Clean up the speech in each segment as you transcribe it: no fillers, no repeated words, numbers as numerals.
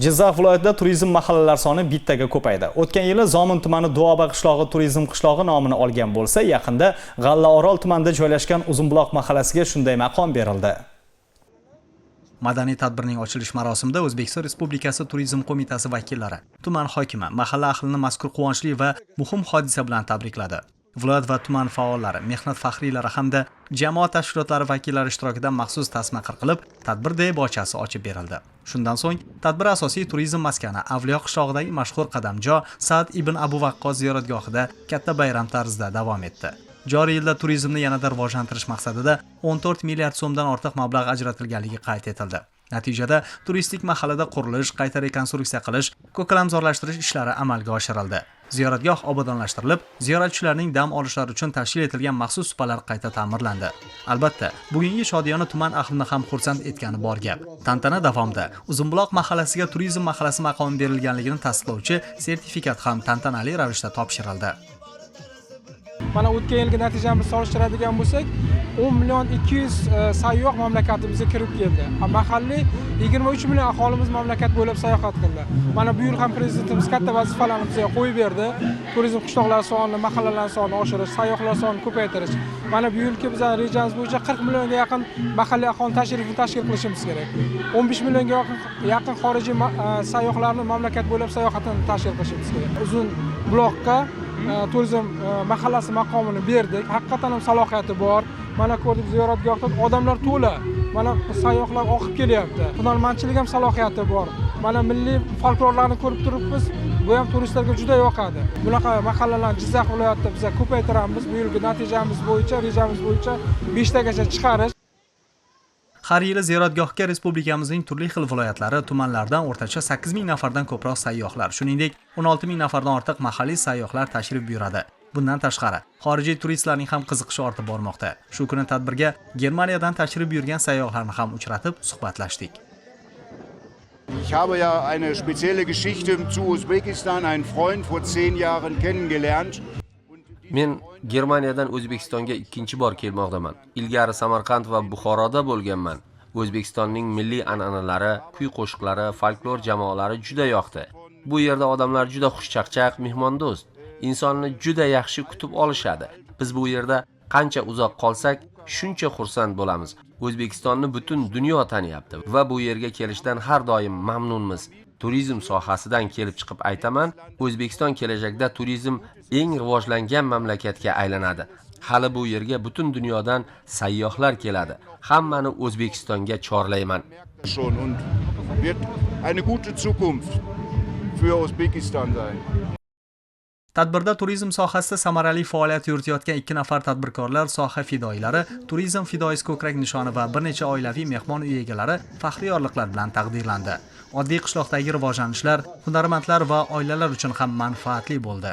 Jizzax viloyatida turizm mahallalar soni bittaga ko'paydi. O'tgan yili Zomin tumani Duoba qishlog'i turizm qishlog'i nomini olgan bo'lsa, yaqinda G'allaorol tumanida joylashgan Uzunbuloq mahallasiga shunday maqom berildi. Madaniy tadbirning ochilish marosimida O'zbekiston Respublikasi Turizm qo'mitasi vakillari, tuman hokimi, mahalla ahlini mazkur quvonchli va muhim hodisa bilan tabrikladi. Viloyat va tuman faollari, mehnat faxriylari hamda jamoat tashkilotlari vakillari ishtirokida maxsus tasma qirqilib, tadbir debochasi ochib berildi. Shundan so'ng tadbir asosiy turizm maskani Avliyo qishlog'idagi mashhur qadamjo Sa'd ibn Abu Waqqos ziyoratgohida katta bayram tarzida davom etdi. Joriy yilda turizmni yanada rivojlantirish maqsadida 14 milliard so'mdan ortiq mablag' ajratilganligi qayd etildi. Natijada turistik mahallada qurilish, qayta rekonstruksiya qilish, ko'kalamzorlashtirish ishlari amalga oshirildi. Ziyoratgoh obodonlashtirilib, ziyoratchilarning dam olishlari uchun tashkil etilgan maxsus supalar qayta ta'mirlandi. Albatta, bugungi shodiyona tuman ahlini ham xursand etgani bor gap. Tantana davomida Uzunbuloq mahallasiga turizm mahallasi maqomi berilganligini tasdiqlovchi sertifikat ham tantanali ravishda topshirildi. Mana o'tgan yilgi natijamizni solishtiradigan bo'lsak, 10 million 200 sayyoh mamlakatimizga kirib keldi. Mahalliy 23 million aholimiz mamlakat bo'ylab sayohat qildi. Mana bu yil ham prezidentimiz katta vazifalarni bizga qo'yib berdi. Turizm qishloqlari sonini, mahallalar sonini oshirish, sayyohlar sonini ko'paytirish. Mana bu yilgi bizning rejamiz bo'yicha 40 millionga yaqin mahalliy aholi tashrifini tashkil qilishimiz kerak. 15 millionga yaqin xorijiy sayyohlarni mamlakat bo'ylab sayohatini tashkil qilishimiz kerak. Uzunbuloqqa turizm mahallasi maqomini berdik. Haqiqatan ham salohiyati bor. Mana ko'rdik, ziyoratgohda odamlar to'la. Mana sayyohlar oqib kelyapti. Hunarmandchilik ham salohiyati bor. Mana milliy folklorlarni ko'rib turibmiz. Bu ham turistlarga juda yoqadi. Bunaqa mahallalarni Jizzax viloyatida biz ko'paytiramiz. Bu yilgi natijamiz bo'yicha, rejamiz bo'yicha 5 tagacha chiqarish. Har yili ziyoratgohga respublikamizning turli xil viloyatlari, tumanlardan o'rtacha 8000 nafardan ko'proq sayyohlar, shuningdek 16000 nafardan ortiq mahalliy sayyohlar tashrif buyuradi. Bundan tashqari, xorijiy turistlarning ham qiziqishi ortib bormoqda. Shu kuni tadbirga Germaniyadan tashrif buyurgan sayyohlarni ham uchratib, suhbatlashdik. Ich habe ja eine spezielle Geschichte zu Usbekistan, einen Freund vor 10 Jahren kennengelernt. Men Germaniyadan O'zbekistonga ikkinchi bor kelmoqdaman. Ilgari Samarqand va Buxoroda bo'lganman. O'zbekistonning milliy an'analari, kuy-qo'shiqlari, folklor jamoalari juda yoqdi. Bu yerda odamlar juda xushchaqchaq, mehmondo'st. Insonni juda yaxshi kutib olishadi. Biz bu yerda qancha uzoq qolsak, shuncha xursand bo'lamiz. O'zbekistonni butun dunyo taniyapti va bu yerga kelishdan har doim mamnunmiz. Turizm sohasidan kelib chiqib aytaman, O'zbekiston kelajakda turizm eng rivojlangan mamlakatga aylanadi. Hali bu yerga butun dunyodan sayyohlar keladi. Hammani O'zbekistonga chorlayman. Schon und wird eine gute Zukunft für Usbekistan sein. Tadbirda turizm sohasida samarali faoliyat yuritayotgan 2 nafar tadbirkorlar, soha fidoyilari, turizm fidoyisi ko'krak nishoni va bir necha oilaviy mehmon uy egalari faxriy yorliqlar bilan taqdirlandi. Oddiy qishloqdagi rivojlanishlar, hunarmandlar va oilalar uchun ham manfaatli bo'ldi.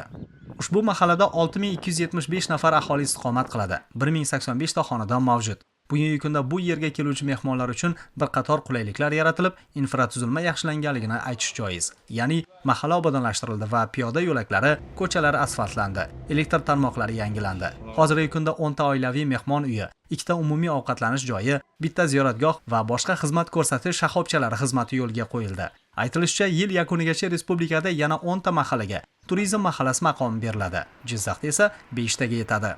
Ushbu mahallada 6275 nafar aholi istiqomat qiladi. 1085 ta xonadon mavjud. Bugungi kunda bu yerga keluvchi mehmonlar uchun bir qator qulayliklar yaratilib, infratuzilma yaxshilanganligini aytish joiz. Ya'ni mahalla obodonlashtirildi va piyoda yo'laklari, ko'chalar asfaltlandi, elektr tarmoqlari yangilandi. Hozirgi kunda 10 ta oilaviy mehmon uyi, 2 ta umumiy ovqatlanish joyi, bitta ziyoratgoh va boshqa xizmat ko'rsatish shoxobchalari xizmati yo'lga qo'yildi. Aytilishicha, yil yakunigacha respublikada yana 10 ta mahallaga turizm mahallasi maqomi beriladi. Jizzaxda esa 5 taga yetadi.